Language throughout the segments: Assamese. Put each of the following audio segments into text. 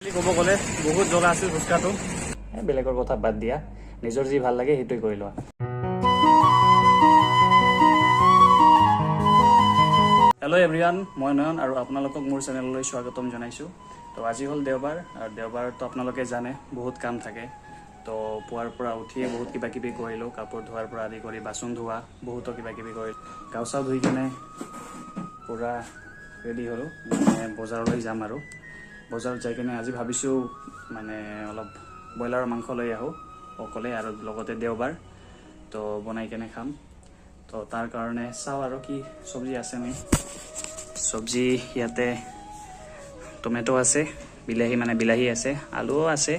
ক'ব গ'লে বহুত জ্বলা আছিল ফুচকাটো। বেলেগৰ কথা বাদ দিয়া, নিজৰ যি ভাল লাগে সেইটোৱে কৰি লোৱা। হেল্ল' এভৰিৱান, মই নয়ন আৰু আপোনালোকক মোৰ চেনেললৈ স্বাগতম জনাইছোঁ। তো আজি হ'ল দেওবাৰ, আৰু দেওবাৰতো আপোনালোকে জানে বহুত কাম থাকে। তো পুৱাৰ পৰা উঠিয়ে বহুত কিবা কিবি কৰিলোঁ, কাপোৰ ধোৱাৰ পৰা আদি কৰি বাচন ধোৱা, বহুতো কিবা কিবি কৰিলোঁ। গা চা ধুই কেনে পূৰা ৰেডি হ'লোঁ, মানে বজাৰলৈ যাম আৰু বজাৰত যাই কিনে আজি ভাবিছোঁ মানে অলপ ব্ৰইলাৰৰ মাংস লৈ আহোঁ অকলে, আৰু লগতে দেওবাৰ তো বনাই কেনে খাম। তো তাৰ কাৰণে চাওঁ আৰু কি চব্জি আছে নে। চব্জি ইয়াতে টমেটো আছে, বিলাহী আছে, আলুও আছে,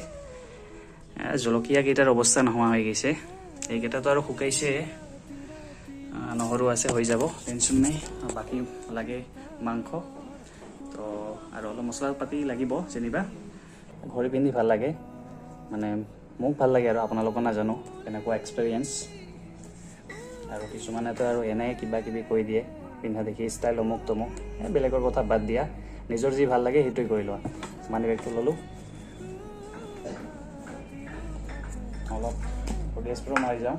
জলকীয়া কেইটাৰ অৱস্থা নোহোৱা হৈ গৈছে, এইকেইটাতো আৰু শুকাইছে, নহৰু আছে, হৈ যাব, টেনশ্যন নাই। বাকী লাগে মাংস, তো আৰু অলপ মছলা পাতি লাগিব যেনিবা। ঘড়ী পিন্ধি ভাল লাগে, মানে মোক ভাল লাগে, আৰু আপোনালোকৰ নাজানো কেনেকুৱা এক্সপিৰিয়েঞ্চ। আৰু কিছুমানেতো আৰু এনেই কিবা কিবি কৈ দিয়ে পিন্ধা দেখি, ষ্টাইল অমুক তমুক। বেলেগৰ কথা বাদ দিয়া, নিজৰ যি ভাল লাগে সেইটোৱে কৰি লোৱা। মানি বেগটো ল'লোঁ, অলপ গেছটো মাৰি যাওঁ।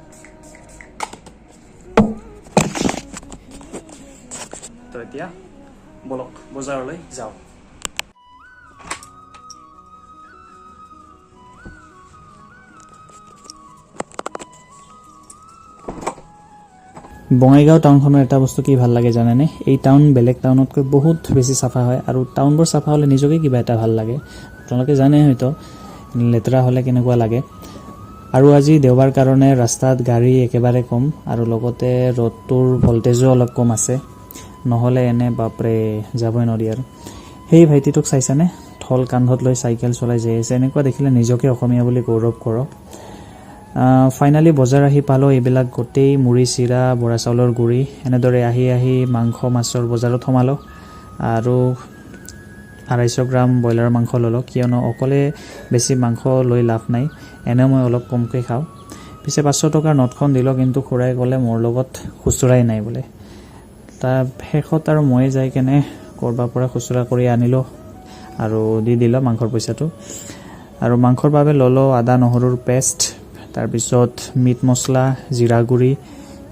তো এতিয়া বলক বজাৰলৈ যাওঁ। বঙাইগাঁও টাউনখনৰ এটা বস্তু কি ভাল লাগে জানেনে? এই টাউন বেলেগ টাউনতকৈ বহুত বেছি চাফা হয়, আৰু টাউনবোৰ চাফা হ'লে নিজকে কিবা এটা ভাল লাগে। আপোনালোকে জানে হয়তো লেতেৰা হ'লে কেনেকুৱা লাগে। আৰু আজি দেওবাৰ কাৰণে ৰাস্তাত গাড়ী একেবাৰে কম, আৰু লগতে ৰ'দটোৰ ভল্টেজো অলপ কম আছে, নহ'লে এনে বাপৰে যাবই নোৱাৰি। আৰু সেই ভাইটিটোক চাইছানে, থল কান্ধত লৈ চাইকেল চলাই যাই আছে, এনেকুৱা দেখিলে নিজকে অসমীয়া বুলি গৌৰৱ কৰক। ফাইনেলি বজাৰ আহি পালোঁ। এইবিলাক গোটেই মুড়ি চিৰা, বৰা চাউলৰ গুড়ি, এনেদৰে আহি মাংস মাছৰ বজাৰত সোমালোঁ, আৰু 250 গ্ৰাম ব্ৰইলাৰৰ মাংস ল'লোঁ, কিয়নো অকলে বেছি মাংস লৈ লাভ নাই, এনেও মই অলপ কমকৈ খাওঁ। পিছে 500 টকাৰ নোটখন দিলোঁ, কিন্তু খুৰাই ক'লে মোৰ লগত খুচুৰাই নাই বোলে। তাৰ শেষত আৰু মই যাই কেনে ক'ৰবাৰ পৰা খুচুৰা কৰি আনিলোঁ, আৰু দি দিলোঁ মাংসৰ পইচাটো। আৰু মাংসৰ বাবে ল'লোঁ আদা নহৰুৰ পেষ্ট, তাৰপিছত মিট মছলা, জিৰা গুড়ি,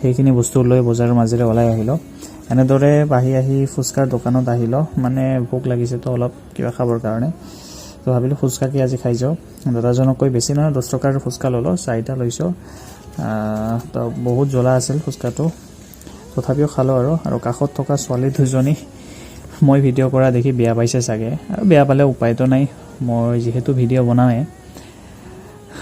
সেইখিনি বস্তু লৈ বজাৰৰ মাজেৰে ওলাই আহিলোঁ। এনেদৰে আহি ফুচকাৰ দোকানত আহিলোঁ, মানে ভোক লাগিছেতো অলপ কিবা খাবৰ কাৰণে। তো ভাবিলোঁ ফুচকাকে আজি খাই যাওঁ। দাদাজনকৈ বেছি নহয়, 10 টকাৰ ফুচকা ল'লোঁ, 4টা লৈছোঁ। তো বহুত জ্বলা আছিল ফুচকাটো, তথাপিও খালোঁ। আৰু কাষত থকা ছোৱালী দুজনী মই ভিডিঅ' কৰা দেখি বেয়া পাইছে চাগে, আৰু বেয়া পালে উপায়তো নাই, মই যিহেতু ভিডিঅ' বনাওঁৱে।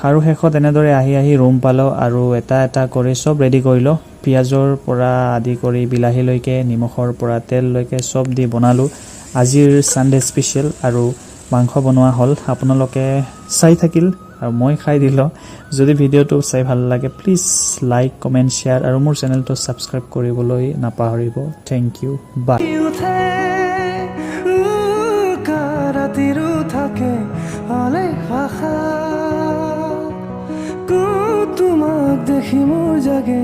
আৰু শেষত এনেদৰে আহি ৰুম পালোঁ, আৰু এটা কৰি চব ৰেডি কৰিলোঁ। পিঁয়াজৰ পৰা আদি কৰি বিলাহীলৈকে, নিমখৰ পৰা তেললৈকে চব দি বনালোঁ। আজিৰ ছানডে স্পেচিয়েল, আৰু মাংস বনোৱা হ'ল। আপোনালোকে চাই থাকিল আৰু মই খাই দিলোঁ। যদি ভিডিঅ'টো চাই ভাল লাগে প্লিজ লাইক, কমেণ্ট, শ্বেয়াৰ, আৰু মোৰ চেনেলটো ছাবস্ক্ৰাইব কৰিবলৈ নাপাহৰিব। থেংক ইউ, বাই। তোমাক দেখি মোৰ জাগে